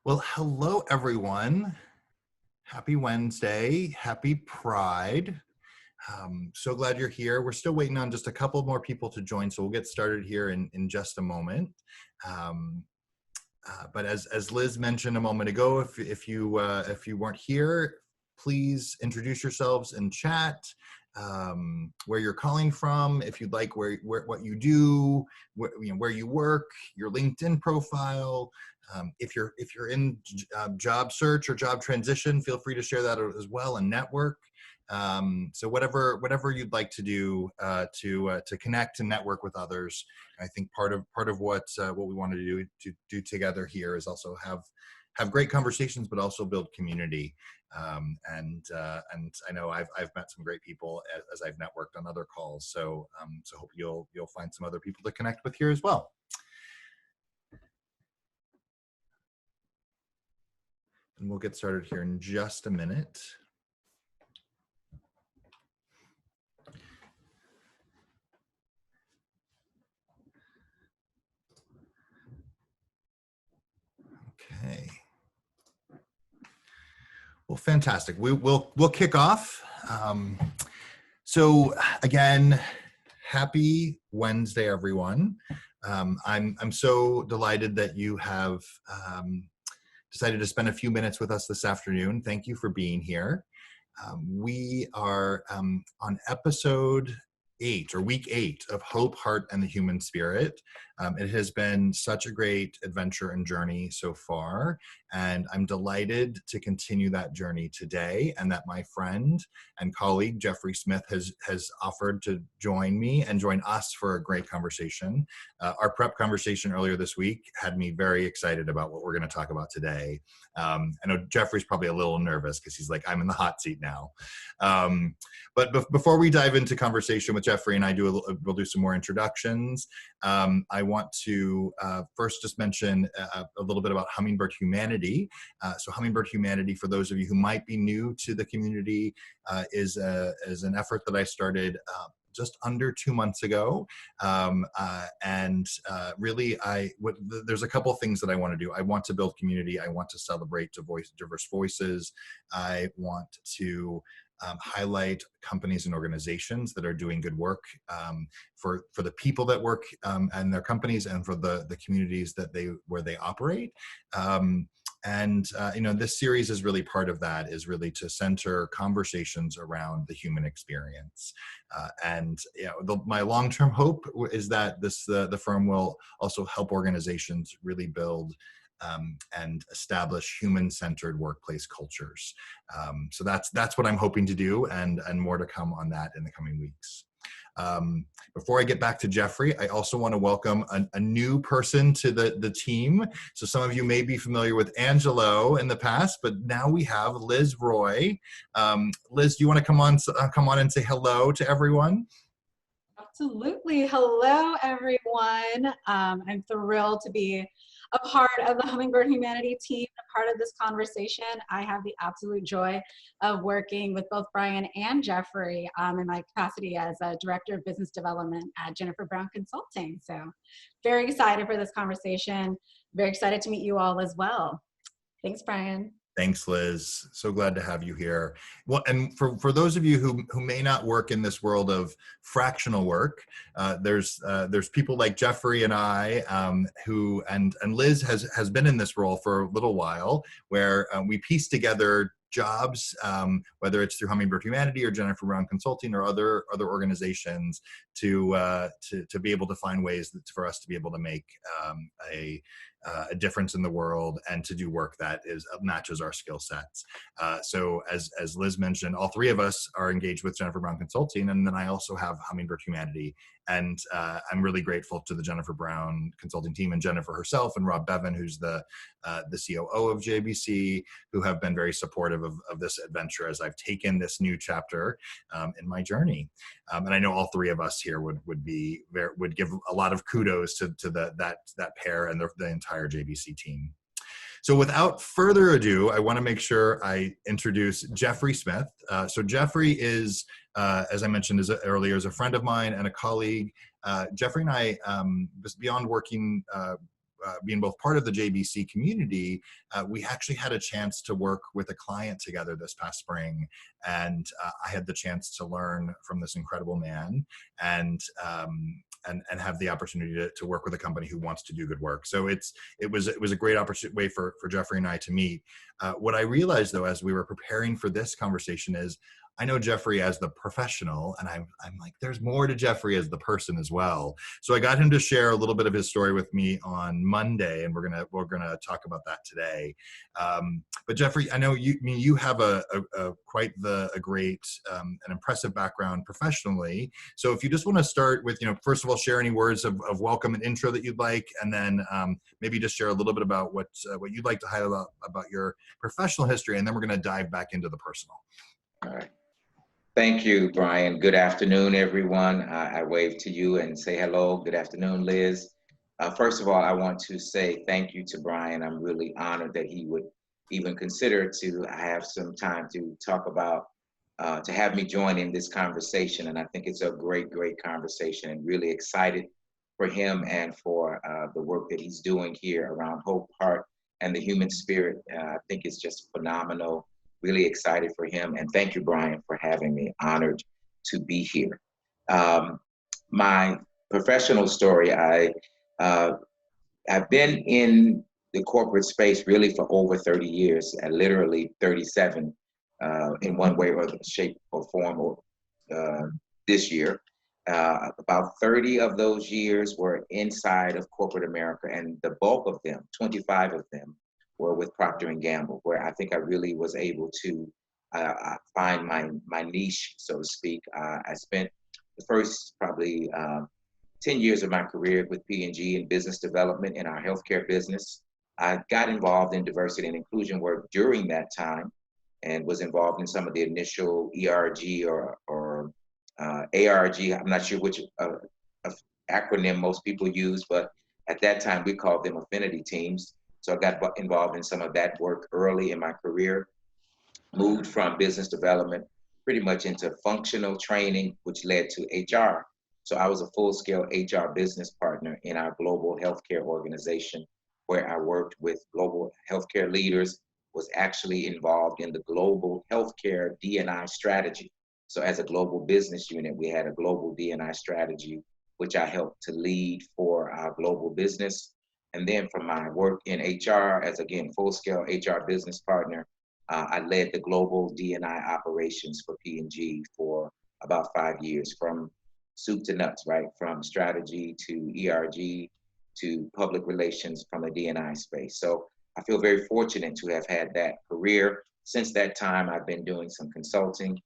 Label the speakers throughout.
Speaker 1: Well, hello everyone. Happy Wednesday. Happy Pride. So glad you're here. We're still waiting on just a couple more people to join, so we'll get started here in just a moment. Um, but as Liz mentioned a moment ago, if you weren't here, please introduce yourselves in chat. Where you're calling from, if you'd like, where what you do, where you work, your LinkedIn profile. If you're in job search or job transition, feel free to share that as well and network. So whatever you'd like to do to connect and network with others. I think part of what we want to do together here is also have great conversations, but also build community. And I know I've met some great people as I've networked on other calls. So hope you'll find some other people to connect with here as well. And we'll get started here in just a minute. Okay. Well, fantastic. We'll kick off. So again, happy Wednesday, everyone. I'm so delighted that you have decided to spend a few minutes with us this afternoon. Thank you for being here. We are on episode 8 or week 8 of Hope, Heart, and the Human Spirit. It has been such a great adventure and journey so far, and I'm delighted to continue that journey today, and that my friend and colleague Jeffrey Smith has offered to join me and join us for a great conversation. Our prep conversation earlier this week had me very excited about what we're going to talk about today. I know Jeffrey's probably a little nervous because he's like, I'm in the hot seat now. But before we dive into conversation with Jeffrey and I we'll do some more introductions. I want to first just mention a little bit about Hummingbird Humanity. So Hummingbird Humanity, for those of you who might be new to the community, is an effort that I started just under 2 months ago. Really, there's a couple of things that I want to do. I want to build community. I want to celebrate diverse voices. I want to highlight companies and organizations that are doing good work for the people that work and their companies, and for the communities where they operate. This series is really part of that, is really to center conversations around the human experience. My long-term hope is that the firm will also help organizations really build and establish human-centered workplace cultures. So that's what I'm hoping to do, and more to come on that in the coming weeks. Before I get back to Jeffrey, I also want to welcome a new person to the team. So some of you may be familiar with Angelo in the past, but now we have Liz Roy. Liz, do you want to come on and say hello to everyone?
Speaker 2: Absolutely. Hello, everyone. I'm thrilled to be a part of the Hummingbird Humanity team, a part of this conversation. I have the absolute joy of working with both Brian and Jeffrey in my capacity as a Director of Business Development at Jennifer Brown Consulting. So very excited for this conversation. Very excited to meet you all as well. Thanks, Brian.
Speaker 1: Thanks, Liz. So glad to have you here. Well, and for those of you who may not work in this world of fractional work, there's people like Jeffrey and I who and Liz has been in this role for a little while, where we piece together jobs, whether it's through Hummingbird Humanity or Jennifer Brown Consulting or other organizations, to be able to find ways for us to be able to make a difference in the world and to do work that matches our skill sets. So as Liz mentioned, all three of us are engaged with Jennifer Brown Consulting, and then I also have Hummingbird Humanity. And I'm really grateful to the Jennifer Brown Consulting team and Jennifer herself and Rob Bevan, who's the COO of JBC, who have been very supportive of this adventure as I've taken this new chapter in my journey. And I know all three of us here would give a lot of kudos to that pair and the entire JBC team. So without further ado, I want to make sure I introduce Jeffrey Smith. So Jeffrey is, as I mentioned earlier, is a friend of mine and a colleague. Jeffrey and I, beyond working being both part of the JBC community, we actually had a chance to work with a client together this past spring, and I had the chance to learn from this incredible man, and have the opportunity to work with a company who wants to do good work. So it was a great way for Jeffrey and I to meet. What I realized, though, as we were preparing for this conversation is, I know Jeffrey as the professional, and I'm like, there's more to Jeffrey as the person as well. So I got him to share a little bit of his story with me on Monday, and we're gonna talk about that today. But Jeffrey, I know you have a great an impressive background professionally. So if you just want to start with, first of all, share any words of welcome and intro that you'd like, and then maybe just share a little bit about what you'd like to highlight about your professional history, and then we're going to dive back into the personal.
Speaker 3: All right. Thank you, Brian. Good afternoon, everyone. I wave to you and say hello. Good afternoon, Liz. First of all, I want to say thank you to Brian. I'm really honored that he would even consider to have some time to talk about, to have me join in this conversation. And I think it's a great, great conversation, and really excited for him and for the work that he's doing here around Hope, Heart, and the Human Spirit. I think it's just phenomenal. Really excited for him. And thank you, Brian, for having me. Honored to be here. My professional story, I've been in the corporate space really for over 30 years, literally 37 in one way or shape or form this year. About 30 of those years were inside of corporate America, and the bulk of them, 25 of them, were with Procter & Gamble, where I think I really was able to find my niche, so to speak. I spent the first probably 10 years of my career with P&G in business development in our healthcare business. I got involved in diversity and inclusion work during that time, and was involved in some of the initial ERG or ARG. I'm not sure which acronym most people use, but at that time we called them affinity teams. So I got involved in some of that work early in my career, moved from business development pretty much into functional training, which led to HR. So I was a full-scale HR business partner in our global healthcare organization, where I worked with global healthcare leaders, was actually involved in the global healthcare D&I strategy. So as a global business unit, we had a global D&I strategy, which I helped to lead for our global business. And then from my work in HR as, again, full-scale HR business partner, I led the global D&I operations for P&G for about 5 years, from soup to nuts, right? From strategy to ERG to public relations from a D&I space. So I feel very fortunate to have had that career. Since that time, I've been doing some consulting,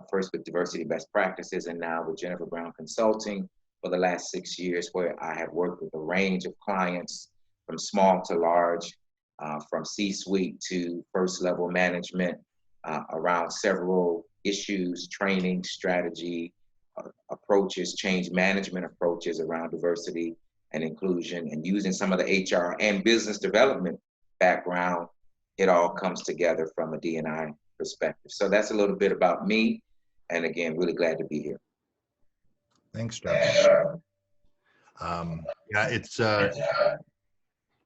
Speaker 3: first with Diversity Best Practices, and now with Jennifer Brown Consulting for the last 6 years, where I have worked with a range of clients from small to large, from C-suite to first level management, around several issues, training, strategy, approaches, change management approaches around diversity and inclusion, and using some of the HR and business development background. It all comes together from a D&I perspective. So that's a little bit about me. And again, really glad to be here.
Speaker 1: Thanks, Jeff. Yeah, it's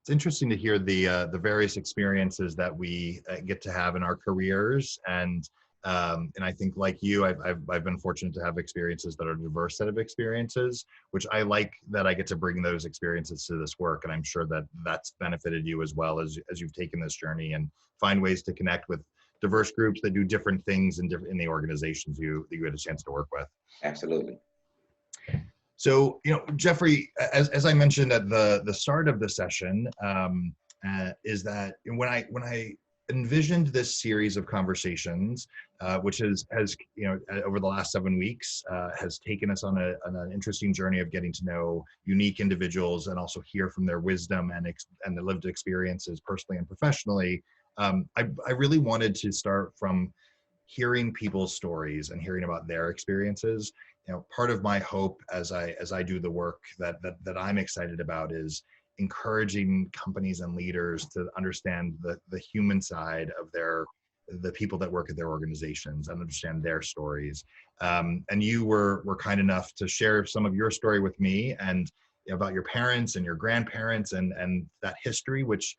Speaker 1: interesting to hear the various experiences that we get to have in our careers, and I think, like you, I've been fortunate to have experiences that are a diverse set of experiences, which I like that I get to bring those experiences to this work, and I'm sure that that's benefited you as well as you've taken this journey and find ways to connect with diverse groups that do different things in the organizations you had a chance to work with.
Speaker 3: Absolutely.
Speaker 1: So, Jeffrey, as I mentioned at the start of the session, is that when I envisioned this series of conversations, which has over the last 7 weeks, has taken us on an interesting journey of getting to know unique individuals and also hear from their wisdom and the lived experiences personally and professionally. I really wanted to start from hearing people's stories and hearing about their experiences. Part of my hope as I do the work that I'm excited about is encouraging companies and leaders to understand the human side of the people that work at their organizations and understand their stories. And you were kind enough to share some of your story with me, and about your parents and your grandparents and that history, which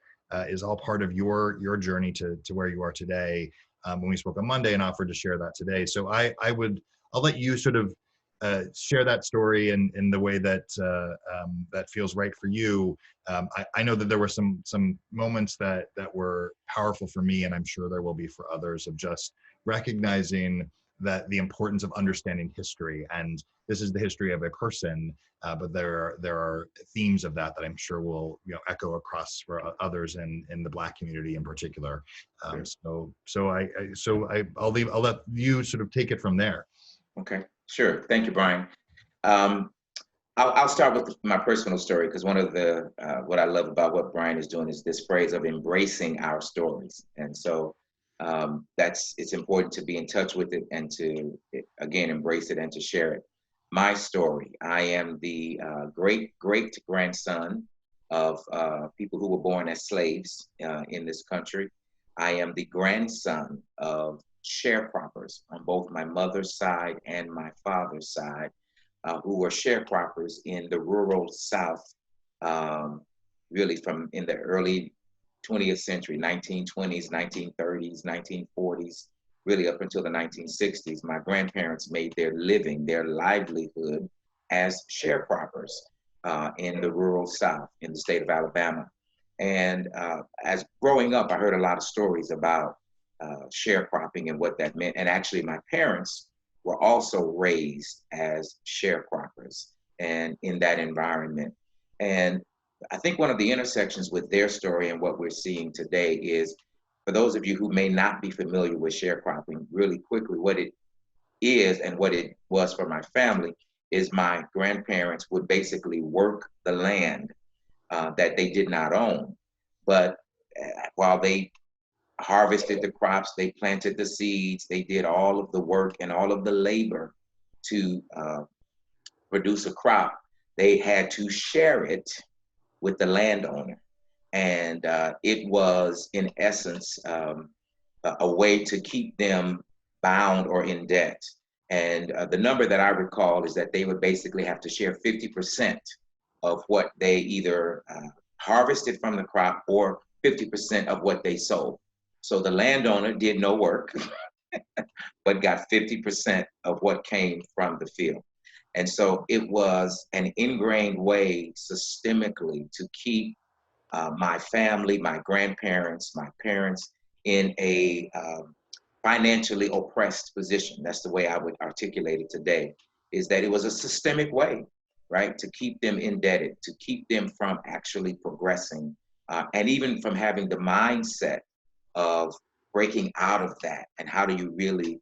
Speaker 1: is all part of your journey to where you are today. When we spoke on Monday and offered to share that today. So I'll let you sort of share that story in the way that that feels right for you. I know that there were some moments that were powerful for me, and I'm sure there will be for others, of just recognizing that the importance of understanding history. And this is the history of a person, but there are themes of that I'm sure will echo across for others in the Black community in particular.
Speaker 3: Sure.
Speaker 1: I'll let you sort of take it from there.
Speaker 3: Okay, sure. Thank you, Brian. Um, I'll start with my personal story, because one of the what I love about what Brian is doing is this phrase of embracing our stories, and so it's important to be in touch with it and to again embrace it and to share it. My story: I am the great grandson of people who were born as slaves in this country. I am the grandson of sharecroppers on both my mother's side and my father's side, who were sharecroppers in the rural South, really from in the early 20th century, 1920s, 1930s, 1940s, really up until the 1960s. My grandparents made their living, their livelihood as sharecroppers in the rural South in the state of Alabama. And as growing up, I heard a lot of stories about sharecropping and what that meant. And actually, my parents were also raised as sharecroppers and in that environment. And I think one of the intersections with their story and what we're seeing today is, for those of you who may not be familiar with sharecropping, really quickly, what it is and what it was for my family is my grandparents would basically work the land that they did not own. But while they harvested the crops, they planted the seeds, they did all of the work and all of the labor to produce a crop, they had to share it with the landowner. And it was, in essence, a way to keep them bound or in debt. And the number that I recall is that they would basically have to share 50% of what they either harvested from the crop or 50% of what they sold. So the landowner did no work, but got 50% of what came from the field. And so it was an ingrained way systemically to keep my family, my grandparents, my parents in a financially oppressed position. That's the way I would articulate it today, is that it was a systemic way, right, to keep them indebted, to keep them from actually progressing, and even from having the mindset of breaking out of that. And how do you really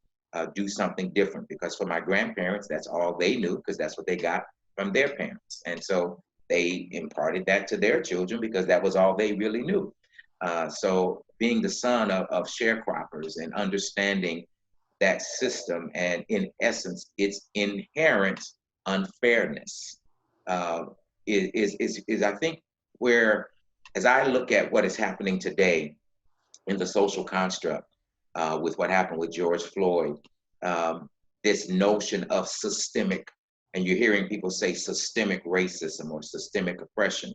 Speaker 3: do something different? Because for my grandparents, that's all they knew, because that's what they got from their parents. And so they imparted that to their children because that was all they really knew. So being the son of sharecroppers and understanding that system and, in essence, its inherent unfairness is I think, where, as I look at what is happening today in the social construct with what happened with George Floyd, this notion of systemic, and you're hearing people say systemic racism or systemic oppression.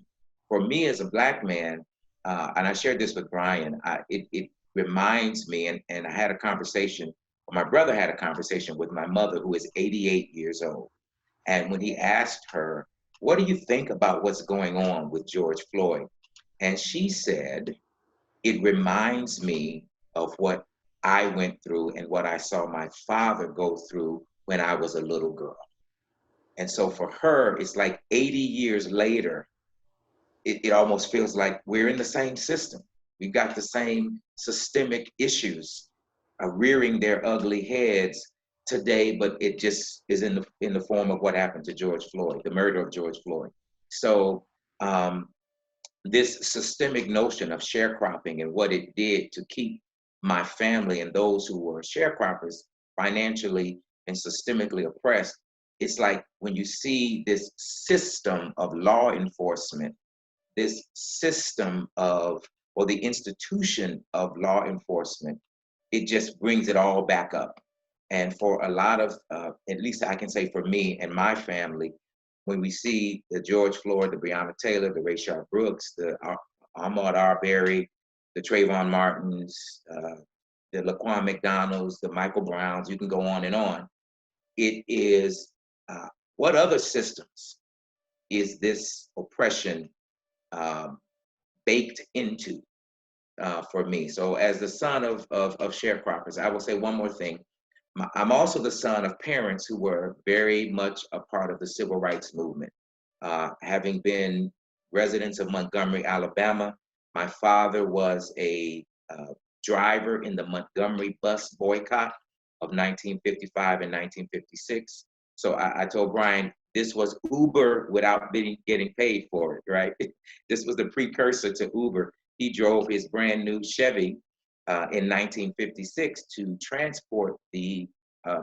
Speaker 3: For me as a Black man, and I shared this with Brian, it reminds me, and I had a conversation, or my brother had a conversation with my mother, who is 88 years old. And when he asked her, what do you think about what's going on with George Floyd? And she said, it reminds me of what I went through and what I saw my father go through when I was a little girl. And so for her, it's like 80 years later, it almost feels like we're in the same system. We've got the same systemic issues rearing their ugly heads today, but it just is in the form of what happened to George Floyd, the murder of George Floyd. So this systemic notion of sharecropping and what it did to keep my family and those who were sharecroppers financially and systemically oppressed, it's like when you see this system of law enforcement, this system of, or the institution of law enforcement, it just brings it all back up. And for a lot of, at least I can say for me and my family, when we see the George Floyd, the Breonna Taylor, the Rayshard Brooks, the Ahmaud Arbery, the Trayvon Martins, the Laquan McDonalds, the Michael Browns, you can go on and on. It is what other systems is this oppression baked into for me? So as the son of sharecroppers, I will say one more thing. I'm also the son of parents who were very much a part of the civil rights movement. Having been residents of Montgomery, Alabama, my father was a driver in the Montgomery bus boycott of 1955 and 1956. So I told Brian, this was Uber without getting paid for it, right? This was the precursor to Uber. He drove his brand new Chevy in 1956 to transport the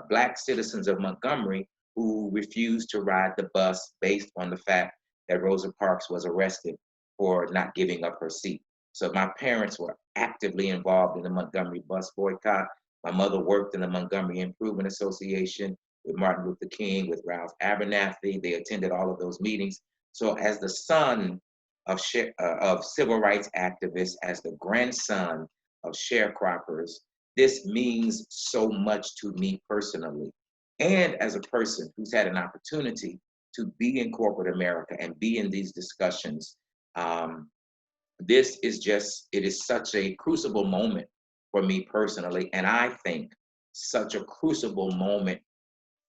Speaker 3: Black citizens of Montgomery who refused to ride the bus based on the fact that Rosa Parks was arrested for not giving up her seat. So my parents were actively involved in the Montgomery bus boycott. My mother worked in the Montgomery Improvement Association with Martin Luther King, with Ralph Abernathy. They attended all of those meetings. So as the son of civil rights activists, as the grandson of sharecroppers, this means so much to me personally. And as a person who's had an opportunity to be in corporate America and be in these discussions, this is just, it is such a crucible moment for me personally. And I think such a crucible moment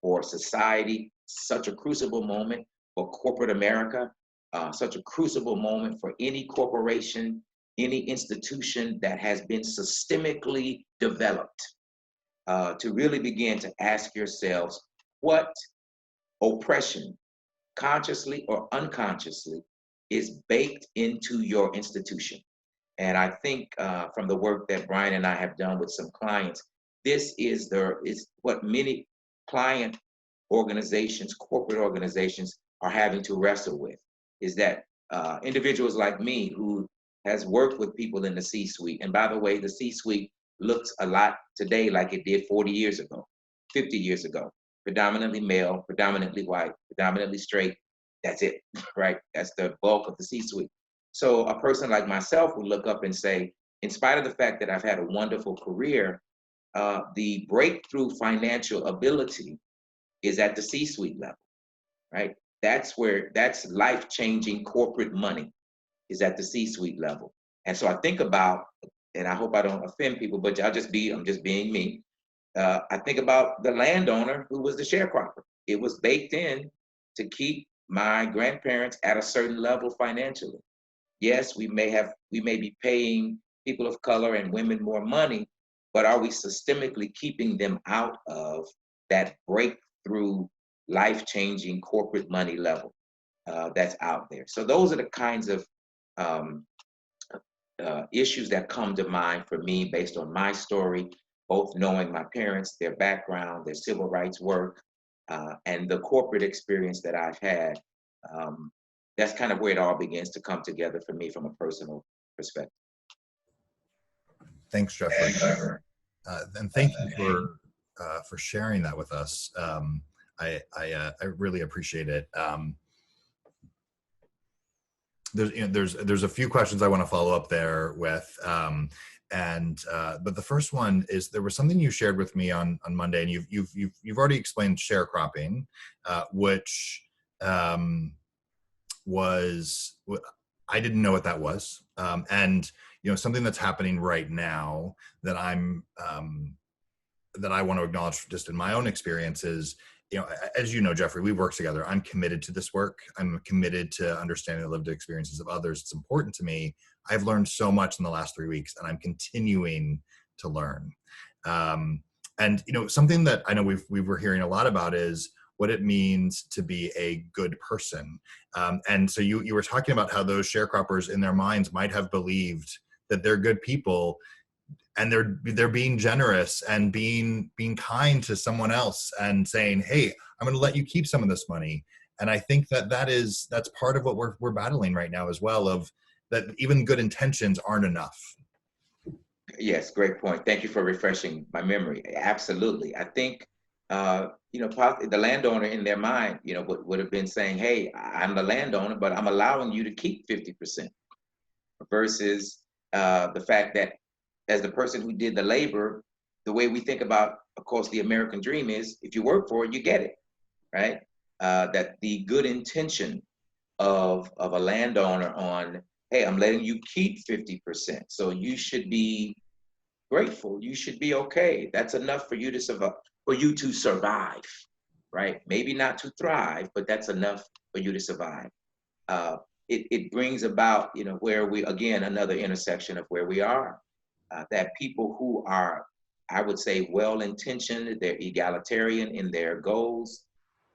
Speaker 3: for society, such a crucible moment for corporate America, such a crucible moment for any corporation, any institution that has been systemically developed, to really begin to ask yourselves what oppression, consciously or unconsciously, is baked into your institution. And I think from the work that Brian and I have done with some clients, this is what many client organizations, corporate organizations are having to wrestle with, is that individuals like me who has worked with people in the C-suite, and by the way, the C-suite looks a lot today like it did 40 years ago, 50 years ago, predominantly male, predominantly white, predominantly straight. That's it, right? That's the bulk of the C-suite. So a person like myself would look up and say, in spite of the fact that I've had a wonderful career, the breakthrough financial ability is at the C-suite level, right? That's life-changing corporate money is at the C-suite level. And so I think about, and I hope I don't offend people, but I'm just being me. I think about the landowner who was the sharecropper. It was baked in to keep my grandparents at a certain level financially. Yes, we may be paying people of color and women more money, but are we systemically keeping them out of that breakthrough, life-changing corporate money level that's out there? So those are the kinds of issues that come to mind for me based on my story, both knowing my parents, their background, their civil rights work, and the corporate experience that I've had. That's kind of where it all begins to come together for me from a personal perspective.
Speaker 1: Thanks, Jeffrey. And thank you for sharing that with us. I really appreciate it. There's a few questions I want to follow up there with. But the first one is, there was something you shared with me on Monday, and you've already explained sharecropping, which was, I didn't know what that was, and something that's happening right now that that I want to acknowledge just in my own experiences. As you know, Jeffrey, we work together. I'm committed to this work. I'm committed to understanding the lived experiences of others. It's important to me. I've learned so much in the last 3 weeks, and I'm continuing to learn. And something that I know we were hearing a lot about is what it means to be a good person. And so you were talking about how those sharecroppers in their minds might have believed that they're good people, and they're being generous and being kind to someone else and saying, hey, I'm going to let you keep some of this money. And I think that's part of what we're battling right now as well, of that even good intentions aren't enough.
Speaker 3: Yes, great point. Thank you for refreshing my memory. Absolutely. I think the landowner in their mind, would have been saying, hey, I'm the landowner, but I'm allowing you to keep 50% versus the fact that as the person who did the labor, the way we think about, of course, the American dream is if you work for it, you get it, right? That the good intention of a landowner on, hey, I'm letting you keep 50%. So you should be grateful. You should be okay. That's enough for you to survive, right? Maybe not to thrive, but that's enough for you to survive. It brings about, where we, again, another intersection of where we are, that people who are, I would say, well-intentioned, they're egalitarian in their goals,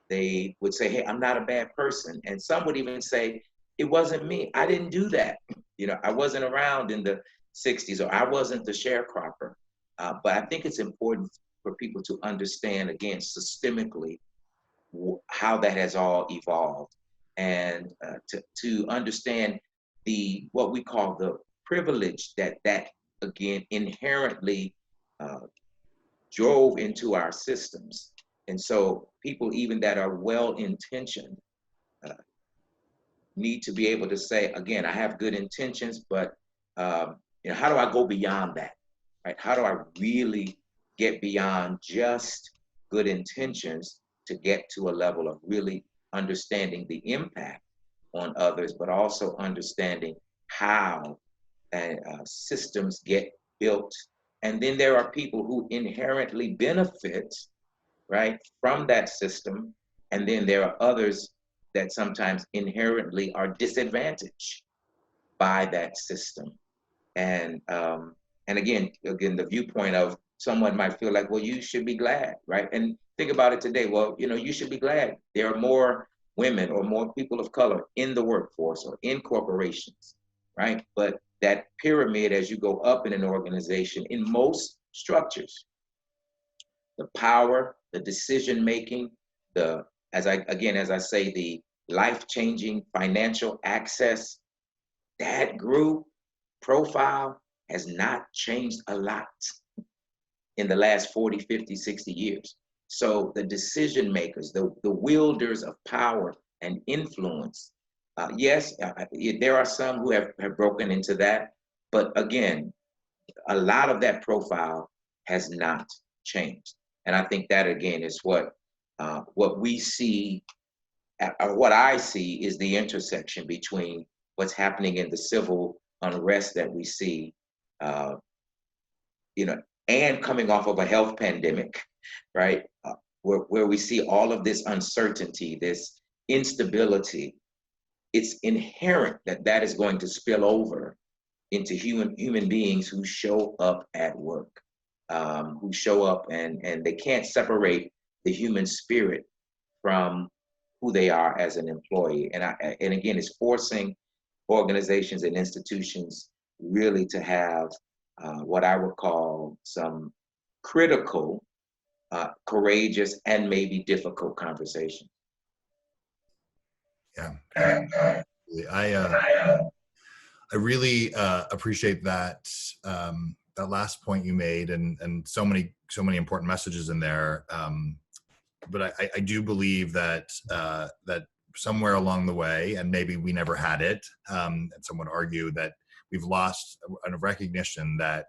Speaker 3: they would say, hey, I'm not a bad person. And some would even say, it wasn't me. I didn't do that. I wasn't around in the 60s, or I wasn't the sharecropper. But I think it's important for people to understand, again, systemically, how that has all evolved, and to understand what we call the privilege that again inherently drove into our systems. And so people even that are well-intentioned need to be able to say, again, I have good intentions, but how do I go beyond that, right? How do I really get beyond just good intentions to get to a level of really understanding the impact on others, but also understanding how systems get built. And then there are people who inherently benefit, right, from that system. And then there are others that sometimes inherently are disadvantaged by that system. And again, the viewpoint of someone might feel like, well, you should be glad, right? And think about it today. Well, you should be glad there are more women or more people of color in the workforce or in corporations, right? But that pyramid, as you go up in an organization, in most structures, the power, the decision making, as I say, the life-changing financial access, that group profile has not changed a lot in the last 40, 50, 60 years. So the decision makers, the wielders of power and influence, yes, there are some who have broken into that, but again, a lot of that profile has not changed. And I think that, again, is what we see, or what I see, is the intersection between what's happening in the civil unrest that we see, and coming off of a health pandemic, right? Where we see all of this uncertainty, this instability. It's inherent that is going to spill over into human beings who show up at work, who show up and they can't separate the human spirit from who they are as an employee. And again, it's forcing organizations and institutions really to have what I would call some critical, courageous, and maybe difficult conversation.
Speaker 1: Yeah, I really appreciate that that last point you made, and so many important messages in there. But I do believe that that somewhere along the way, and maybe we never had it, and some would argue that we've lost a recognition that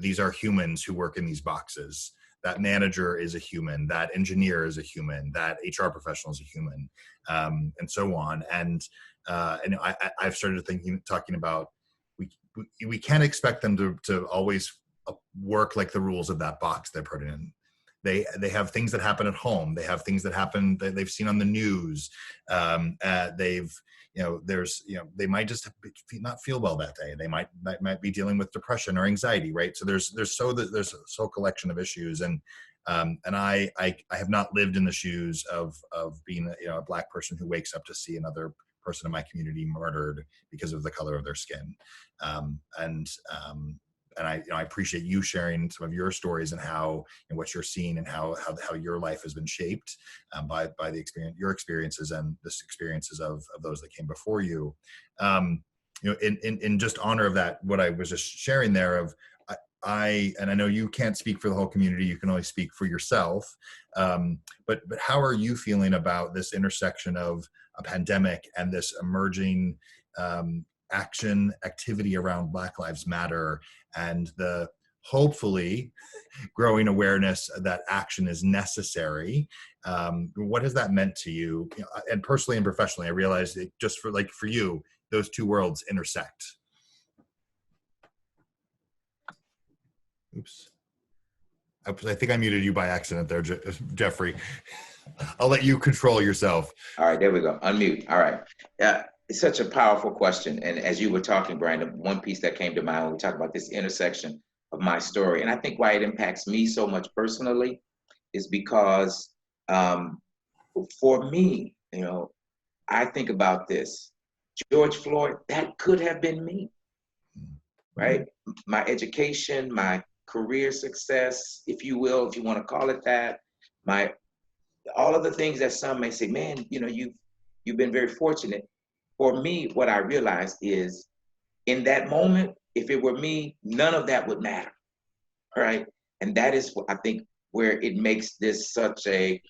Speaker 1: these are humans who work in these boxes. That manager is a human, that engineer is a human, that HR professional is a human, and so on. And I've started talking about we can't expect them to always work like the rules of that box they're put in. They have things that happen at home. They have things that happen that they've seen on the news. They might just not feel well that day. They might be dealing with depression or anxiety, right? So there's a collection of issues, and I have not lived in the shoes of being a Black person who wakes up to see another person in my community murdered because of the color of their skin, and I appreciate you sharing some of your stories and how and what you're seeing and how your life has been shaped by the your experiences and the experiences of those that came before you. In just honor of that, what I was just sharing there, of and I know you can't speak for the whole community, you can only speak for yourself. But how are you feeling about this intersection of a pandemic and this emerging activity around Black Lives Matter, and the hopefully growing awareness that action is necessary? What has that meant to you? And personally and professionally, I realize that just for you, those two worlds intersect. Oops. I think I muted you by accident there, Jeffrey. I'll let you control yourself.
Speaker 3: All right, there we go. Unmute. All right. It's such a powerful question. And as you were talking, Brandon, one piece that came to mind when we talk about this intersection of my story, and I think why it impacts me so much personally is because for me, I think about this. George Floyd, that could have been me, right? My education, my career success, if you will, if you want to call it that, all of the things that some may say, man, you've been very fortunate. For me, what I realized is in that moment, if it were me, none of that would matter, right? And that is what I think where it makes this such a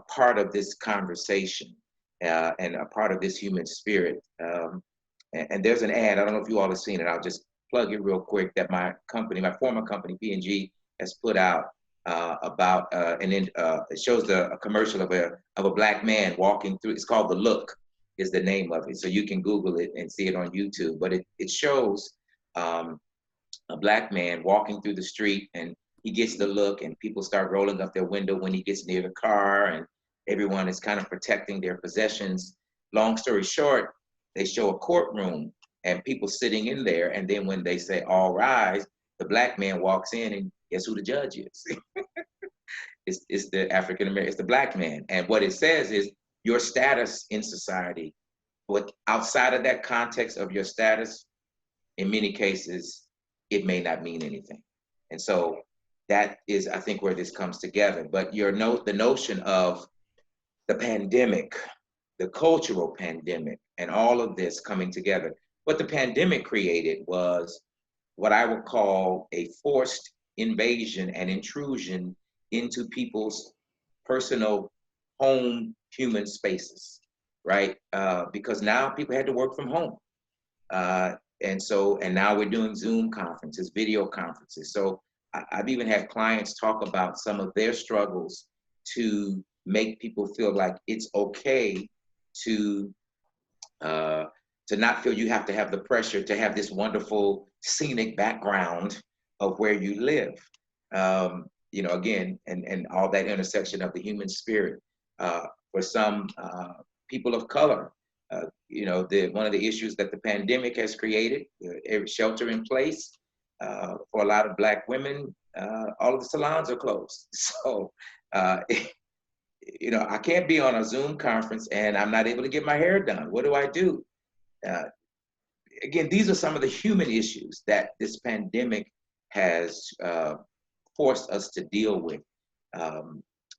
Speaker 3: part of this conversation and a part of this human spirit. And there's an ad, I don't know if you all have seen it, I'll just plug it real quick, that my former company, P&G, has put out about, it shows a commercial of a Black man walking through. It's called The Look, is the name of it. So you can Google it and see it on YouTube. But it shows a Black man walking through the street, and he gets the look, and people start rolling up their window when he gets near the car, and everyone is kind of protecting their possessions. Long story short, they show a courtroom and people sitting in there, and then when they say all rise, the Black man walks in, and guess who the judge is? It's the African American, it's the Black man. And what it says is your status in society, but outside of that context of your status, in many cases, it may not mean anything. And so that is, I think, where this comes together. But the notion of the pandemic, the cultural pandemic, and all of this coming together. What the pandemic created was what I would call a forced invasion and intrusion into people's personal home human spaces, right? Because now people had to work from home. And now we're doing Zoom conferences, video conferences. So I've even had clients talk about some of their struggles to make people feel like it's okay to not feel you have to have the pressure to have this wonderful scenic background of where you live. Again, and all that intersection of the human spirit. For some people of color, one of the issues that the pandemic has created, shelter in place, for a lot of Black women, all of the salons are closed. So, I can't be on a Zoom conference and I'm not able to get my hair done. What do I do? Again, these are some of the human issues that this pandemic has forced us to deal with.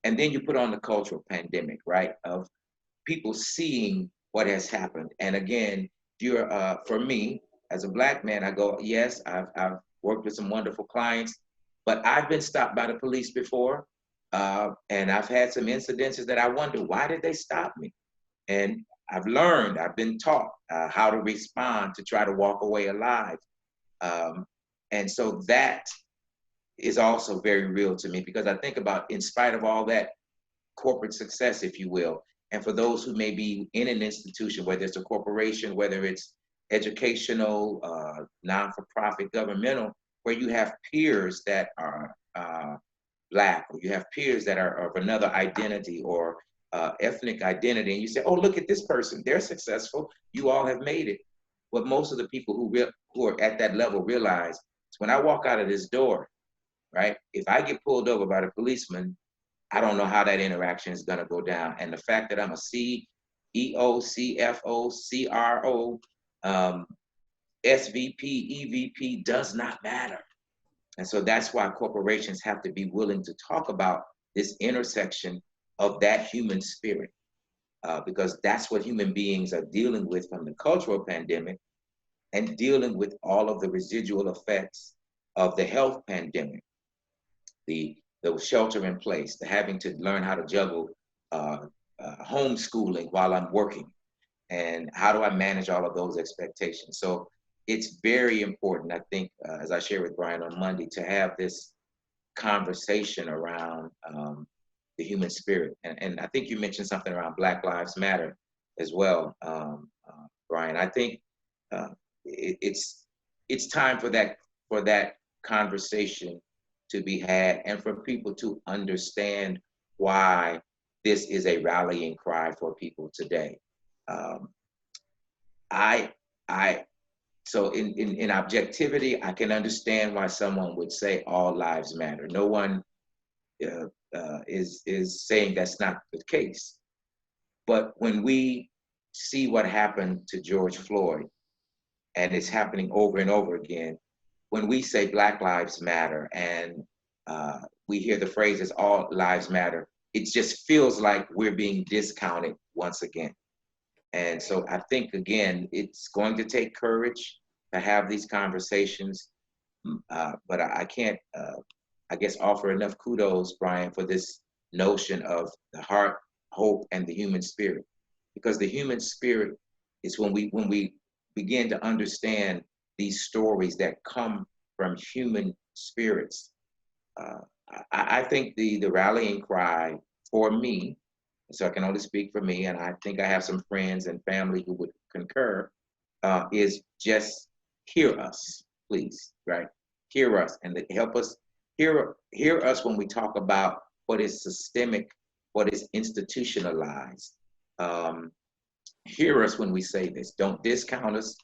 Speaker 3: And then you put on the cultural pandemic, right? Of people seeing what has happened. And again, for me, as a Black man, I go, yes, I've worked with some wonderful clients, but I've been stopped by the police before. And I've had some incidences that I wonder, why did they stop me? And I've been taught how to respond to try to walk away alive. And so that is also very real to me, because I think about, in spite of all that corporate success, if you will, and for those who may be in an institution, whether it's a corporation, whether it's educational, non-for-profit, governmental, where you have peers that are Black, or you have peers that are of another identity or ethnic identity, and you say, oh, look at this person, they're successful, you all have made it. What most of the people who are at that level realize is, when I walk out of this door, right, if I get pulled over by the policeman, I don't know how that interaction is gonna go down. And the fact that I'm a CEO, CFO, CRO, SVP, EVP does not matter. And so that's why corporations have to be willing to talk about this intersection of that human spirit, because that's what human beings are dealing with from the cultural pandemic, and dealing with all of the residual effects of the health pandemic, the shelter in place, the having to learn how to juggle homeschooling while I'm working, and how do I manage all of those expectations. So it's very important, I think, as I shared with Brian on Monday, to have this conversation around the human spirit. And I think you mentioned something around Black Lives Matter as well, Brian. I think it's time for that conversation to be had, and for people to understand why this is a rallying cry for people today. I I so in objectivity, I can understand why someone would say all lives matter. No one is saying that's not the case. But when we see what happened to George Floyd, and it's happening over and over again, when we say Black Lives Matter and we hear the phrases all lives matter, it just feels like we're being discounted once again. And so I think, again, it's going to take courage to have these conversations, but I can't, I guess, offer enough kudos, Brian, for this notion of the heart, hope, and the human spirit. Because the human spirit is when we begin to understand these stories that come from human spirits. I think the rallying cry for me, so I can only speak for me, and I think I have some friends and family who would concur, is just hear us, please, right? Hear us and help us hear us when we talk about what is systemic, what is institutionalized. Hear us when we say this. Don't discount us,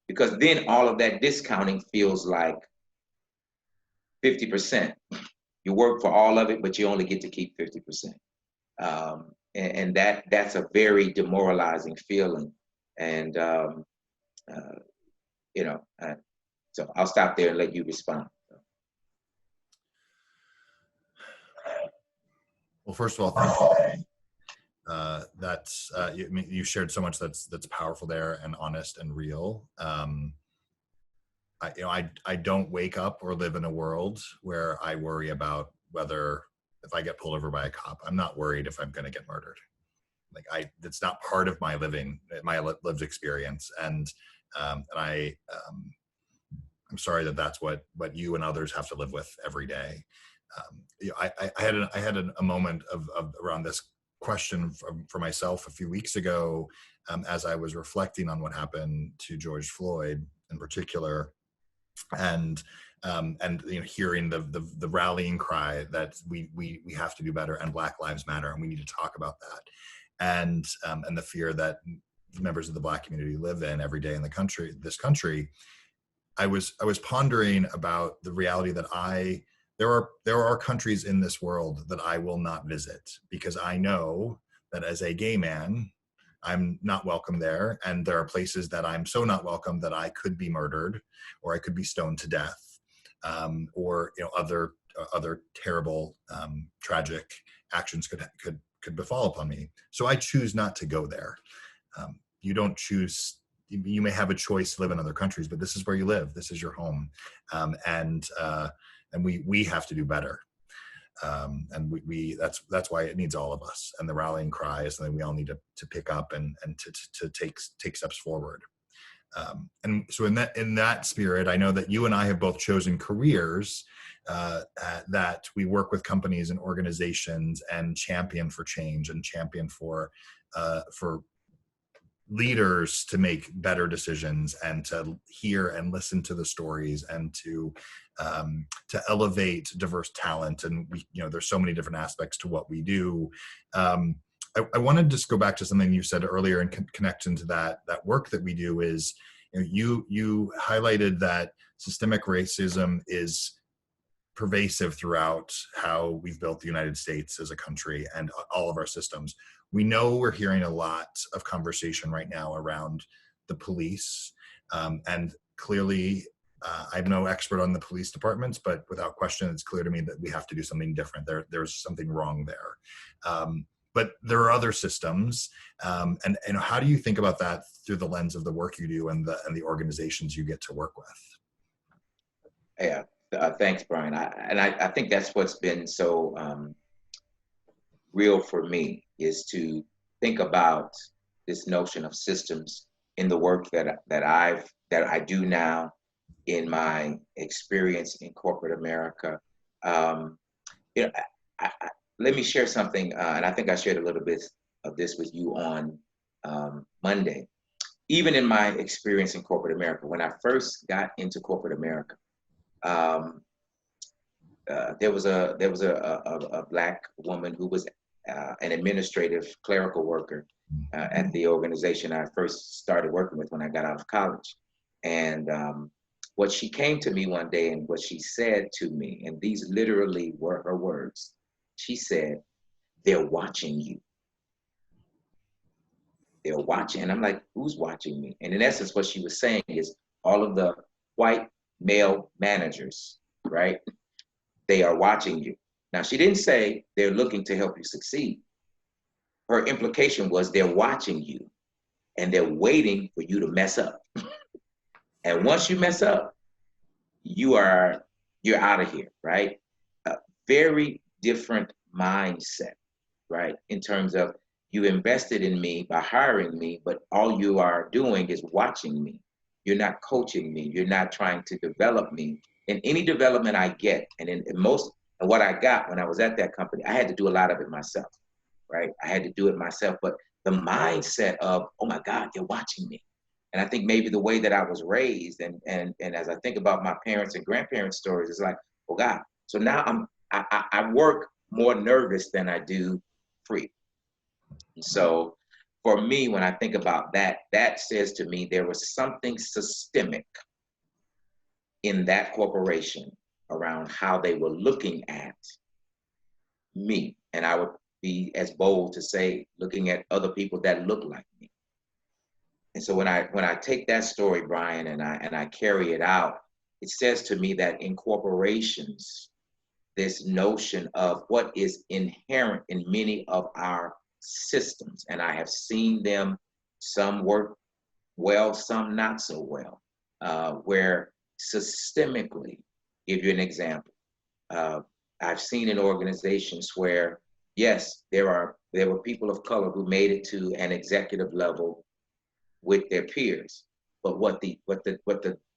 Speaker 3: because then all of that discounting feels like 50%. You work for all of it, but you only get to keep 50%. And that's a very demoralizing feeling. And so I'll stop there and let you respond.
Speaker 1: Well, first of all, thank you. That's you shared so much that's powerful there and honest and real. I don't wake up or live in a world where I worry about whether if I get pulled over by a cop. I'm not worried if I'm going to get murdered. It's not part of my lived experience, and I'm sorry that's what you and others have to live with every day. I had a moment of around this question for myself a few weeks ago, as I was reflecting on what happened to George Floyd in particular, and hearing the rallying cry that we have to do better, and Black Lives Matter, and we need to talk about that, and the fear that members of the Black community live in every day in this country. I was pondering about the reality that there are countries in this world that I will not visit, because I know that as a gay man, I'm not welcome there. And there are places that I'm so not welcome that I could be murdered, or I could be stoned to death, or other terrible, tragic actions could befall upon me. So I choose not to go there. You don't choose. You may have a choice to live in other countries, but this is where you live. This is your home, and we have to do better. And that's why it needs all of us. And the rallying cry is something we all need to pick up and to take steps forward. And so in that spirit, I know that you and I have both chosen careers that we work with companies and organizations and champion for change and champion for leaders to make better decisions and to hear and listen to the stories and to elevate diverse talent. And there's so many different aspects to what we do. I wanted to just go back to something you said earlier in connection to that work that we do is, you highlighted that systemic racism is pervasive throughout how we've built the United States as a country and all of our systems. We know we're hearing a lot of conversation right now around the police, and clearly I'm no expert on the police departments, but without question, it's clear to me that we have to do something different. There's something wrong there. But there are other systems, and how do you think about that through the lens of the work you do and the organizations you get to work with?
Speaker 3: Yeah, thanks, Brian. I think that's what's been so real for me is to think about this notion of systems in the work that I do now in my experience in corporate America. Um, you know, let me share something, and I think I shared a little bit of this with you on Monday. Even in my experience in corporate America, when I first got into corporate America, um, there was a black woman who was an administrative clerical worker at the organization I first started working with when I got out of college, and what she came to me one day and what she said to me, and these literally were her words. She said, "They're watching you. They're watching." And I'm like, "Who's watching me?" And in essence, what she was saying is all of the white male managers, right? They are watching you. Now, she didn't say they're looking to help you succeed. Her implication was they're watching you and they're waiting for you to mess up. And once you mess up, you're out of here, right? A very different mindset, right? In terms of you invested in me by hiring me, but all you are doing is watching me. You're not coaching me. You're not trying to develop me. In any development I get, and in most and what I got when I was at that company, I had to do a lot of it myself, right? I had to do it myself. But the mindset of, oh my God, they're watching me. And I think maybe the way that I was raised and as I think about my parents and grandparents' stories, it's like, oh God, so now I work more nervous than I do free. So for me, when I think about that, that says to me there was something systemic in that corporation around how they were looking at me. And I would be as bold to say looking at other people that look like me. And so when I take that story, Brian, and I carry it out, it says to me that in corporations, this notion of what is inherent in many of our systems, and I have seen them, some work well, some not so well, where systemically, give you an example. Uh, I've seen in organizations where, yes, there were people of color who made it to an executive level with their peers. But what the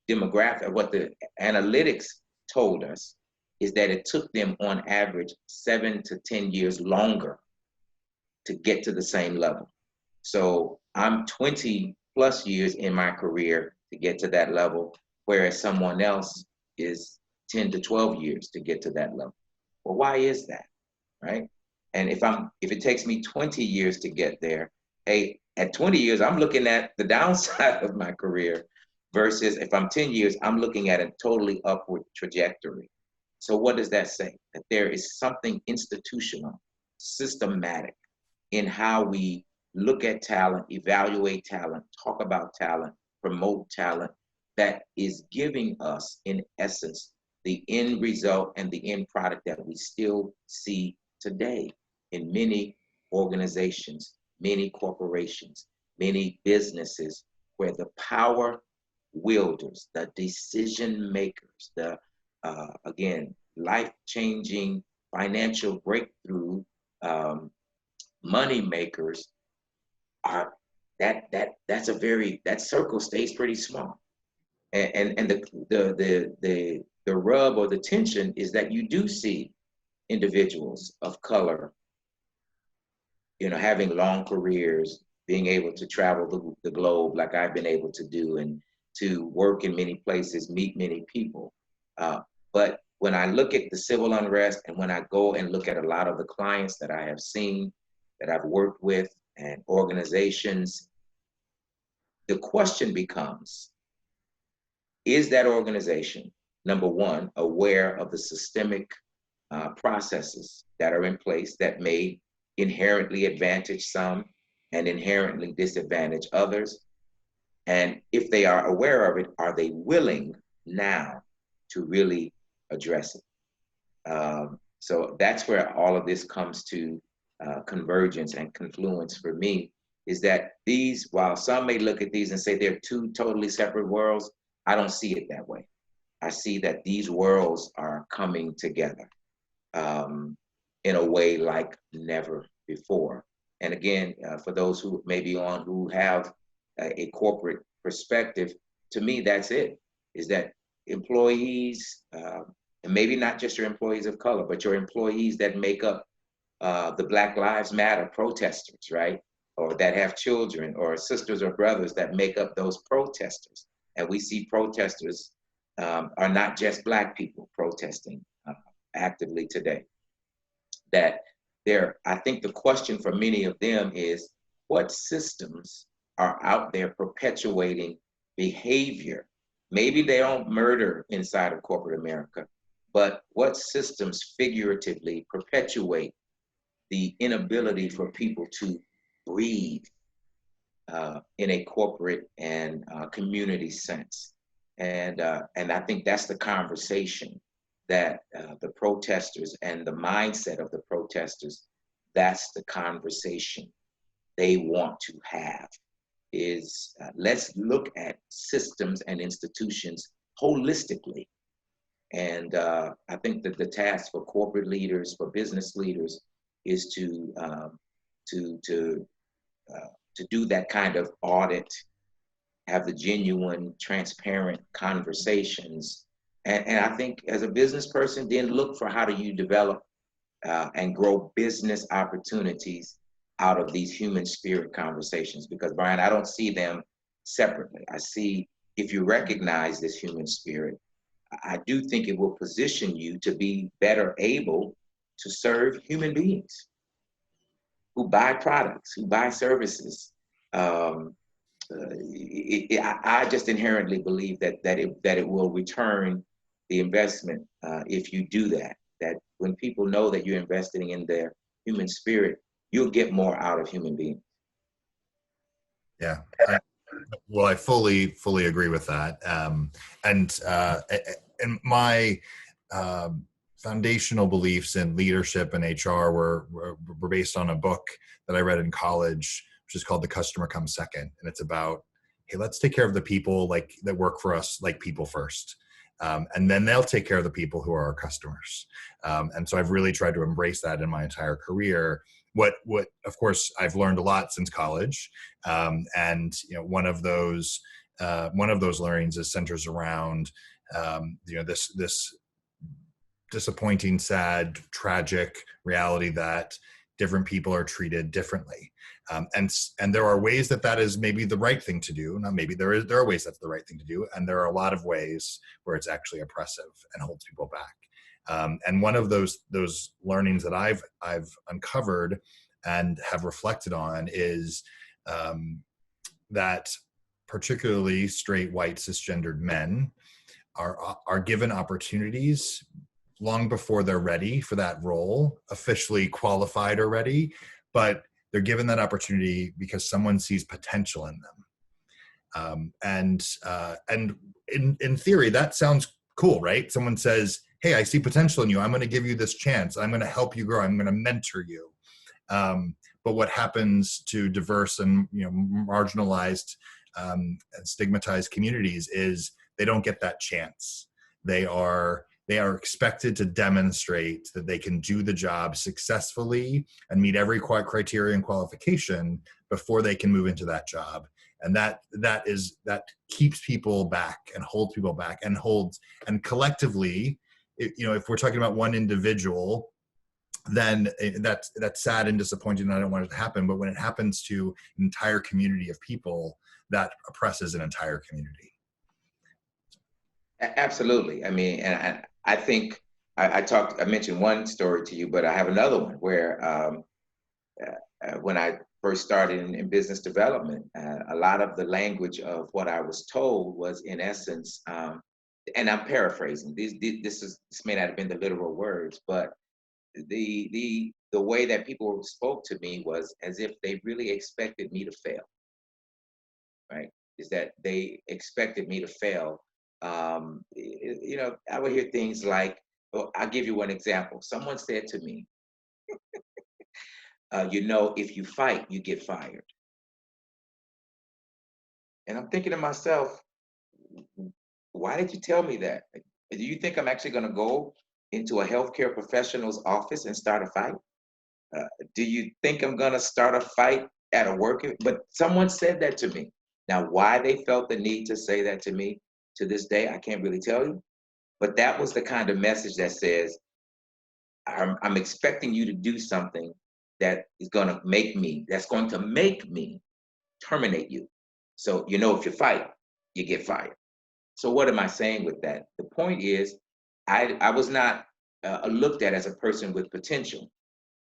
Speaker 3: demographic, what the analytics told us is that it took them on average 7 to 10 years longer to get to the same level. So I'm 20 plus years in my career to get to that level, whereas someone else is 10 to 12 years to get to that level. Well, why is that? Right? And if it takes me 20 years to get there, hey, at 20 years, I'm looking at the downside of my career versus if I'm 10 years, I'm looking at a totally upward trajectory. So what does that say? That there is something institutional, systematic in how we look at talent, evaluate talent, talk about talent, promote talent, that is giving us, in essence, the end result and the end product that we still see today in many organizations, many corporations, many businesses, where the power wielders, the decision makers, the again, life-changing financial breakthrough money makers are that circle stays pretty small. And the rub or the tension is that you do see individuals of color, having long careers, being able to travel the globe like I've been able to do, and to work in many places, meet many people. But when I look at the civil unrest and when I go and look at a lot of the clients that I have seen, that I've worked with, and organizations, the question becomes, is that organization, number one, aware of the systemic processes that are in place that may inherently advantage some and inherently disadvantage others? And if they are aware of it, are they willing now to really address it? So that's where all of this comes to convergence and confluence for me, is that these, while some may look at these and say they're two totally separate worlds, I don't see it that way. I see that these worlds are coming together in a way like never before. And again, for those who may be on who have a corporate perspective, to me, that's it, is that employees, and maybe not just your employees of color, but your employees that make up the Black Lives Matter protesters, right? Or that have children or sisters or brothers that make up those protesters. And we see protesters are not just Black people protesting actively today. That I think the question for many of them is, what systems are out there perpetuating behavior? Maybe they don't murder inside of corporate America, but what systems figuratively perpetuate the inability for people to breathe in a corporate and community sense? And I think that's the conversation that the protesters and the mindset of the protesters, that's the conversation they want to have, is let's look at systems and institutions holistically. And I think that the task for corporate leaders, for business leaders, is to do that kind of audit, have the genuine, transparent conversations. And I think as a business person, then look for how do you develop and grow business opportunities out of these human spirit conversations. Because Brian, I don't see them separately. I see, if you recognize this human spirit, I do think it will position you to be better able to serve human beings who buy products, who buy services. I just inherently believe that it will return the investment if you do that. That when people know that you're investing in their human spirit, you'll get more out of human beings.
Speaker 1: Yeah. I fully agree with that. And my foundational beliefs in leadership and HR were based on a book that I read in college, which is called The Customer Comes Second. And it's about, hey, let's take care of the people that work for us like people first. And then they'll take care of the people who are our customers. And so I've really tried to embrace that in my entire career. What of course I've learned a lot since college, and one of those learnings is centers around this disappointing, sad, tragic reality that different people are treated differently, and there are ways that is maybe the right thing to do. Not maybe, there are ways that's the right thing to do, and there are a lot of ways where it's actually oppressive and holds people back. And one of those learnings that I've uncovered and have reflected on is that particularly straight, white, cisgendered men are given opportunities long before they're ready for that role, officially qualified or ready, but they're given that opportunity because someone sees potential in them. And in theory, that sounds cool, right? Someone says, hey, I see potential in you. I'm going to give you this chance. I'm going to help you grow. I'm going to mentor you. But what happens to diverse and marginalized and stigmatized communities is they don't get that chance. They are expected to demonstrate that they can do the job successfully and meet every criteria and qualification before they can move into that job. And that keeps people back and holds people back and collectively, if we're talking about one individual, then that's sad and disappointing, and I don't want it to happen. But when it happens to an entire community of people, that oppresses an entire community.
Speaker 3: Absolutely. I mean, and I think I mentioned one story to you, but I have another one where when I first started in business development, a lot of the language of what I was told was, in essence, and I'm paraphrasing. This may not have been the literal words, but the way that people spoke to me was as if they really expected me to fail. Right? Is that they expected me to fail. I would hear things like, well, I'll give you one example. Someone said to me, if you fight, you get fired. And I'm thinking to myself, why did you tell me that? Do you think I'm actually going to go into a healthcare professional's office and start a fight? Uh, do you think I'm going to start a fight at a work? But someone said that to me. Now, why they felt the need to say that to me to this day, I can't really tell you. But that was the kind of message that says, I'm expecting you to do something that's going to make me terminate you. So, if you fight, you get fired. So what am I saying with that? The point is, I was not looked at as a person with potential.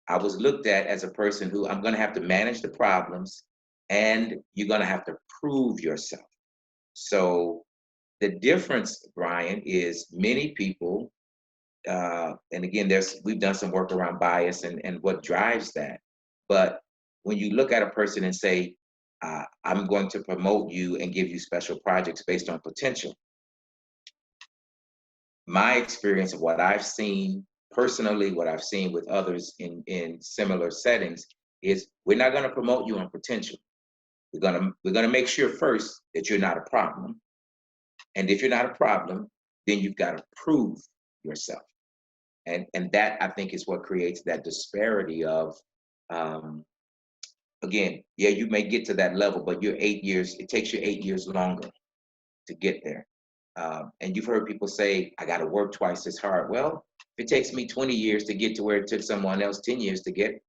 Speaker 3: I was looked at as a person who I'm going to have to manage the problems, and you're going to have to prove yourself. So the difference, Brian, is many people, and again, we've done some work around bias and what drives that. But when you look at a person and say, I'm going to promote you and give you special projects based on potential, my experience of what I've seen personally, what I've seen with others in similar settings, is we're not going to promote you on potential. We're gonna make sure first that you're not a problem, and if you're not a problem, then you've got to prove yourself, and that, I think, is what creates that disparity of, um, again, yeah, you may get to that level, but you're 8 years. It takes you 8 years longer to get there. And you've heard people say, I got to work twice as hard. Well, if it takes me 20 years to get to where it took someone else 10 years to get,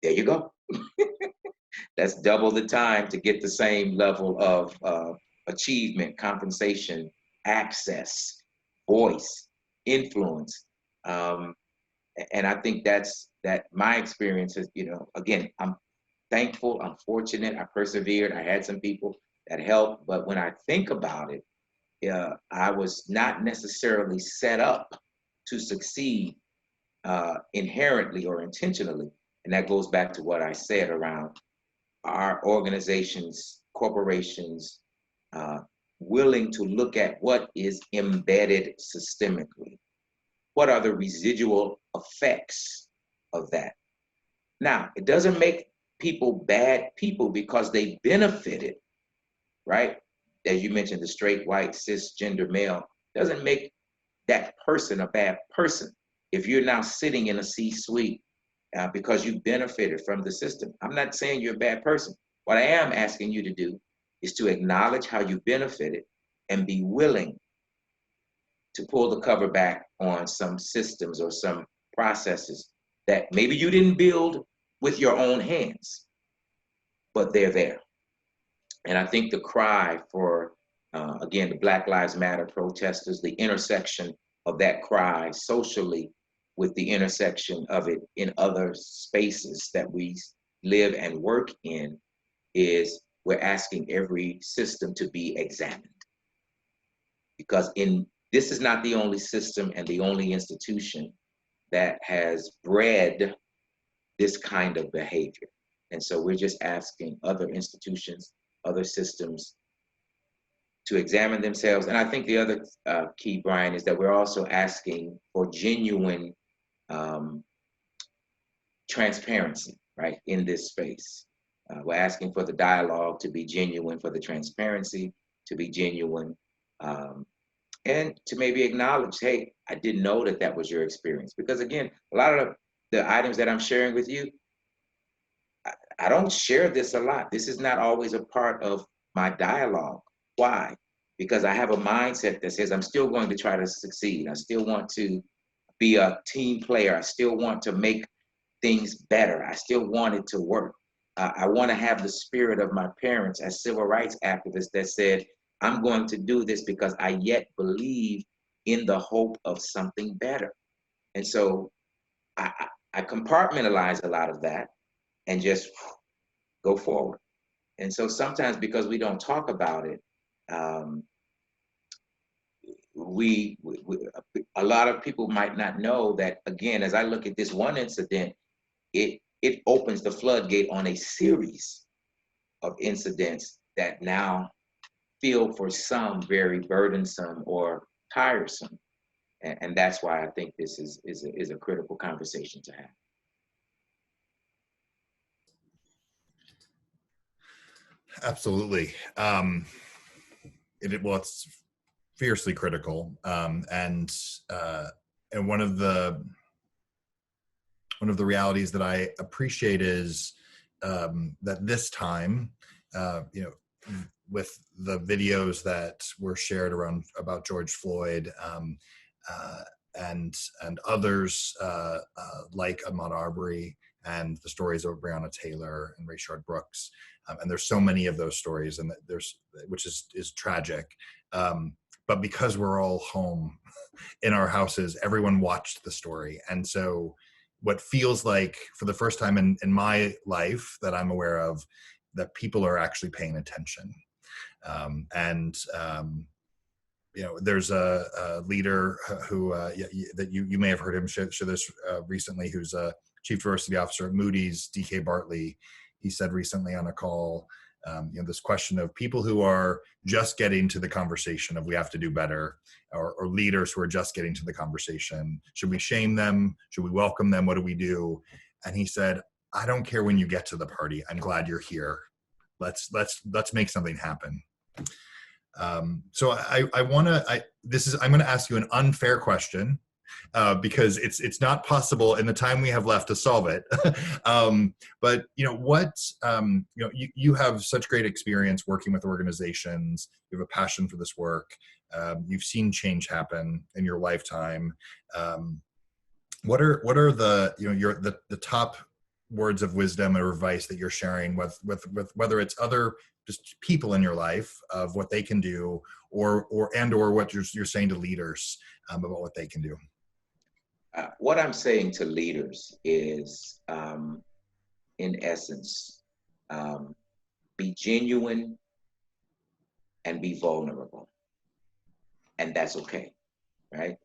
Speaker 3: there you go. That's double the time to get the same level of achievement, compensation, access, voice, influence. Um, and I think that my experience is, again, I'm thankful, I'm fortunate, I persevered, I had some people that helped. But when I think about it, I was not necessarily set up to succeed inherently or intentionally. And that goes back to what I said around our organizations, corporations, uh, willing to look at what is embedded systemically. What are the residual effects of that? Now, it doesn't make people bad people because they benefited, right? As you mentioned, the straight, white, cisgender male doesn't make that person a bad person. If you're now sitting in a C-suite because you benefited from the system, I'm not saying you're a bad person. What I am asking you to do is to acknowledge how you benefited and be willing to pull the cover back on some systems or some processes that maybe you didn't build with your own hands, but they're there. And I think the cry for, again, the Black Lives Matter protesters, the intersection of that cry socially with the intersection of it in other spaces that we live and work in, is we're asking every system to be examined. Because this is not the only system and the only institution that has bred this kind of behavior. And so we're just asking other institutions, other systems to examine themselves. And I think the other key, Brian, is that we're also asking for genuine transparency, right, in this space. We're asking for the dialogue to be genuine, for the transparency to be genuine, and to maybe acknowledge, hey, I didn't know that that was your experience. Because again, a lot of the items that I'm sharing with you, I don't share this a lot. This is not always a part of my dialogue. Why? Because I have a mindset that says I'm still going to try to succeed. I still want to be a team player. I still want to make things better. I still want it to work. I want to have the spirit of my parents as civil rights activists that said, I'm going to do this because I yet believe in the hope of something better. And so I compartmentalize a lot of that and just go forward. And so sometimes because we don't talk about it, a lot of people might not know that, again, as I look at this one incident, it opens the floodgate on a series of incidents that now feel for some very burdensome or tiresome. And that's why I think this is a critical conversation to have.
Speaker 1: Absolutely. Well, it's fiercely critical. And one of the realities that I appreciate is that this time, with the videos that were shared around about George Floyd, and others like Ahmaud Arbery, and the stories of Breonna Taylor and Rayshard Brooks, and there's so many of those stories, and which is tragic. But because we're all home in our houses, everyone watched the story, and so what feels like, for the first time in my life that I'm aware of, that people are actually paying attention. There's a leader who that you may have heard him share this recently, who's a chief diversity officer at Moody's, DK Bartley. He said recently on a call, this question of people who are just getting to the conversation of we have to do better, or leaders who are just getting to the conversation. Should we shame them? Should we welcome them? What do we do? And he said, I don't care when you get to the party. I'm glad you're here. Let's make something happen. So I'm going to ask you an unfair question, because it's not possible in the time we have left to solve it. But you have such great experience working with organizations. You have a passion for this work. You've seen change happen in your lifetime. What are the top words of wisdom or advice that you're sharing with whether it's other just people in your life of what they can do, or what you're saying to leaders about what they can do?
Speaker 3: What I'm saying to leaders is, in essence, be genuine and be vulnerable, and that's okay, right?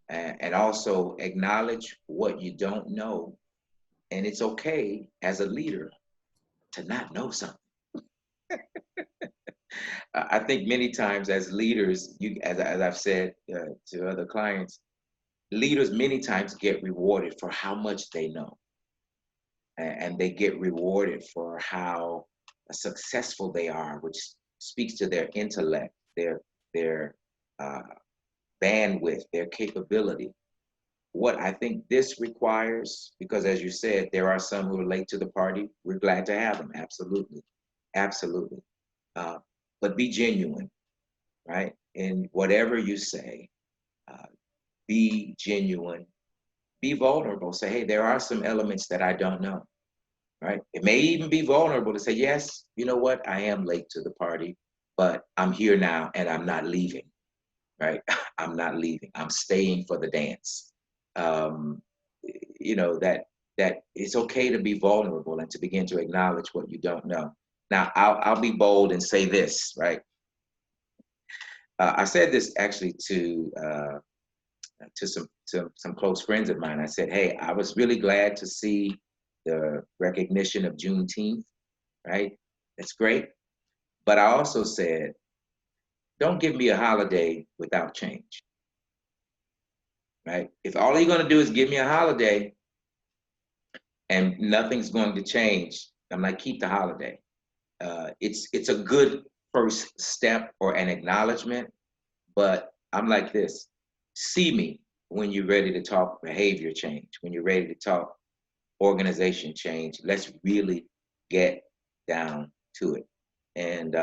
Speaker 3: And also acknowledge what you don't know, and it's okay as a leader to not know something. I think many times as leaders, as I've said to other clients, leaders many times get rewarded for how much they know, and they get rewarded for how successful they are, which speaks to their intellect, their bandwidth, their capability. What I think this requires, because as you said, there are some who are late to the party. We're glad to have them. Absolutely, absolutely. But be genuine, right? In whatever you say, be genuine, be vulnerable. Say, hey, there are some elements that I don't know, right? It may even be vulnerable to say, yes, you know what? I am late to the party, but I'm here now and I'm not leaving, right? I'm not leaving. I'm staying for the dance. That it's okay to be vulnerable and to begin to acknowledge what you don't know. Now, I'll be bold and say this, right? I said this actually to some close friends of mine. I said, hey, I was really glad to see the recognition of Juneteenth, right? That's great. But I also said, don't give me a holiday without change, right? If all you're going to do is give me a holiday and nothing's going to change, I'm like, keep the holiday. It's a good first step or an acknowledgement, but I'm like this: see me when you're ready to talk behavior change, when you're ready to talk organization change. Let's really get down to it. And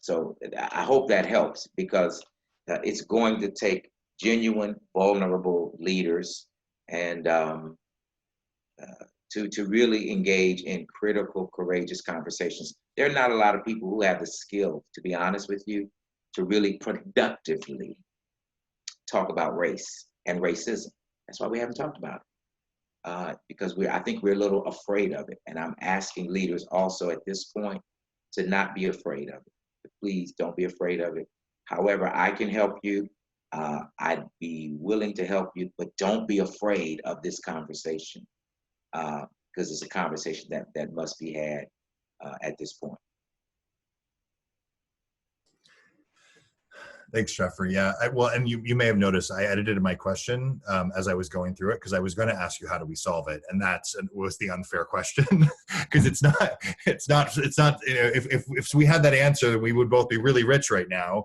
Speaker 3: so I hope that helps, because it's going to take genuine, vulnerable leaders, and to really engage in critical, courageous conversations. There are not a lot of people who have the skill, to be honest with you, to really productively talk about race and racism. That's why we haven't talked about it, because I think we're a little afraid of it. And I'm asking leaders also at this point to not be afraid of it. Please don't be afraid of it. However I can help you, I'd be willing to help you, but don't be afraid of this conversation, because it's a conversation that must be had at this point.
Speaker 1: Thanks, Jeffrey. Yeah, well, and you may have noticed I edited my question as I was going through it because I was going to ask you how do we solve it, and was the unfair question because it's not. You know, if we had that answer, we would both be really rich right now.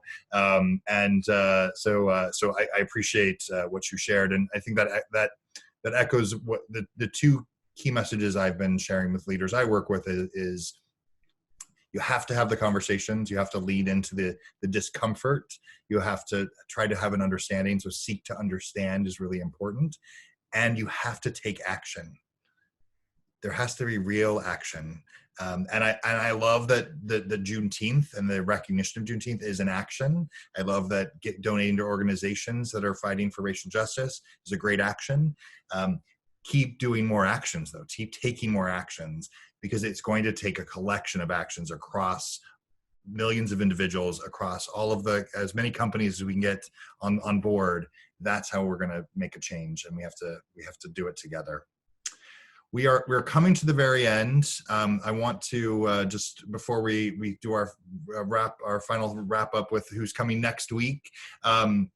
Speaker 1: So I appreciate what you shared, and I think that echoes what the two key messages I've been sharing with leaders I work with is you have to have the conversations. You have to lead into the discomfort. You have to try to have an understanding. So seek to understand is really important. And you have to take action. There has to be real action. And I love that the Juneteenth and the recognition of Juneteenth is an action. I love that donating to organizations that are fighting for racial justice is a great action. Keep doing more actions though. Keep taking more actions, because it's going to take a collection of actions across millions of individuals, across all of as many companies as we can get on board. That's how we're going to make a change, and we have to do it together. We're coming to the very end. I want to just before we do our final wrap up with who's coming next week. I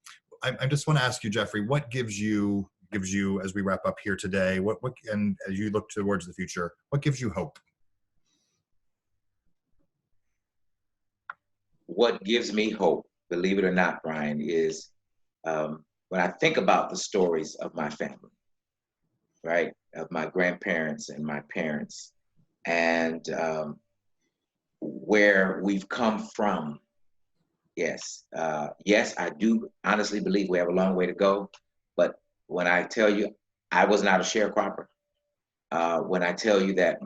Speaker 1: just want to ask you, Jeffrey, what gives you, as we wrap up here today, what and as you look towards the future, what gives you hope?
Speaker 3: What gives me hope, believe it or not, Brian, is when I think about the stories of my family, right, of my grandparents and my parents, and where we've come from. Yes, I do honestly believe we have a long way to go, but when I tell you I was not a sharecropper, when I tell you that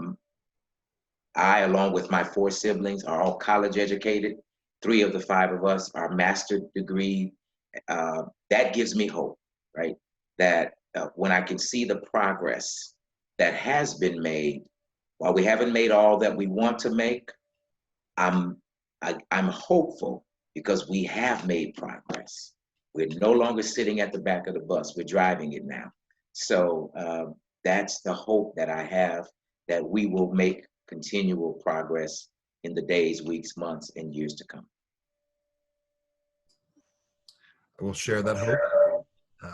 Speaker 3: I, along with my 4 siblings, are all college educated, 3 of the 5 of us are master's degree, that gives me hope, right? That when I can see the progress that has been made, while we haven't made all that we want to make, I'm hopeful because we have made progress. We're no longer sitting at the back of the bus, we're driving it now. So that's the hope that I have, that we will make continual progress in the days, weeks, months, and years to come.
Speaker 1: I will share that hope.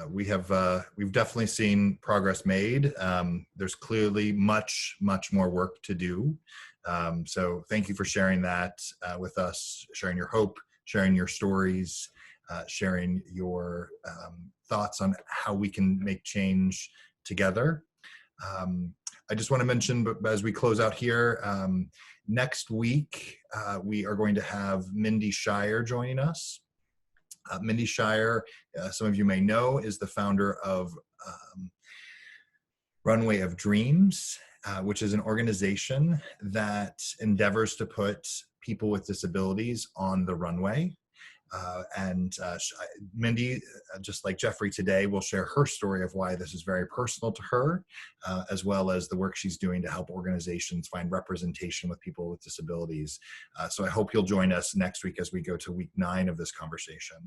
Speaker 1: We've definitely seen progress made. There's clearly much more work to do. So thank you for sharing that with us, sharing your hope, sharing your stories, sharing your thoughts on how we can make change together. I just want to mention, but as we close out here, next week we are going to have Mindy Shire joining us. Mindy Shire, some of you may know, is the founder of Runway of Dreams, which is an organization that endeavors to put people with disabilities on the runway. Mindy, just like Jeffrey today, will share her story of why this is very personal to her, as well as the work she's doing to help organizations find representation with people with disabilities. So I hope you'll join us next week as we go to week 9 of this conversation.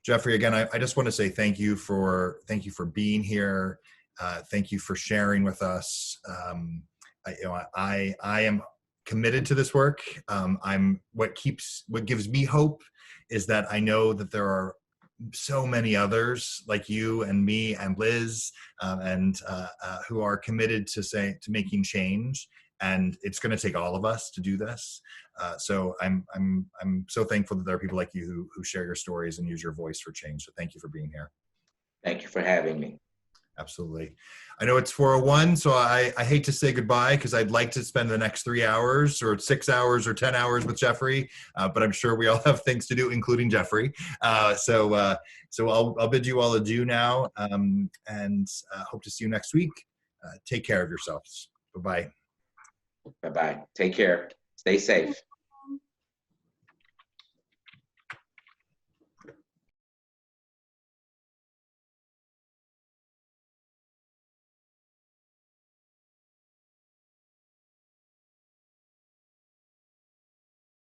Speaker 1: Jeffrey, again, I just want to say thank you for being here. Thank you for sharing with us. I am committed to this work. What gives me hope is that I know that there are so many others like you and me and Liz who are committed to making change, and it's going to take all of us to do this. So I'm so thankful that there are people like you who share your stories and use your voice for change. So thank you for being here.
Speaker 3: Thank you for having me.
Speaker 1: Absolutely. I know it's 4:01, so I hate to say goodbye because I'd like to spend the next 3 hours or 6 hours or 10 hours with Jeffrey, but I'm sure we all have things to do, including Jeffrey. So I'll bid you all adieu now, and hope to see you next week. Take care of yourselves. Bye-bye.
Speaker 3: Bye-bye. Take care. Stay safe.